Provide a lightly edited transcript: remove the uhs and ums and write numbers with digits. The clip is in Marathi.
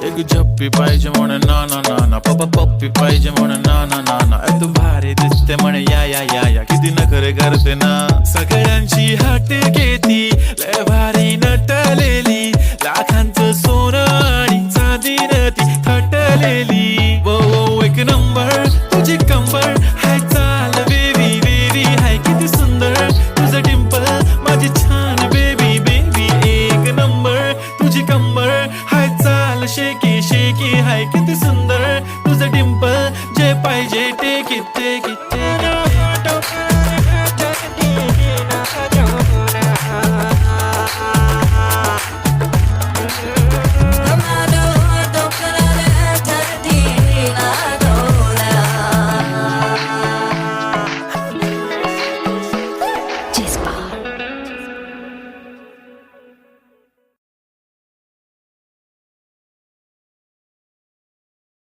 एक झप्पी पाहिजे म्हणे ना ना ना ना, पप्पा पप्पी पाहिजे म्हणे ना ना ना ना. तू भारी दिसते म्हणे या या या या, किती नखरे करते ना. सगळ्यांची हाट घेती, लय भारी नटलेली, लाखांचं सोनं आणि चांदीनं ती थटलेली. वो वो एक नंबर तुझी कंबर, हाय चाल बेबी बेबी, हाय किती सुंदर तुझं डिंपल माझी छान बेबी बेबी. एक नंबर तुझी कंबर, हाय चाल शेकी शेकी, हाय किती सुंदर तुझं डिंपल, जे पाहिजे टेक इट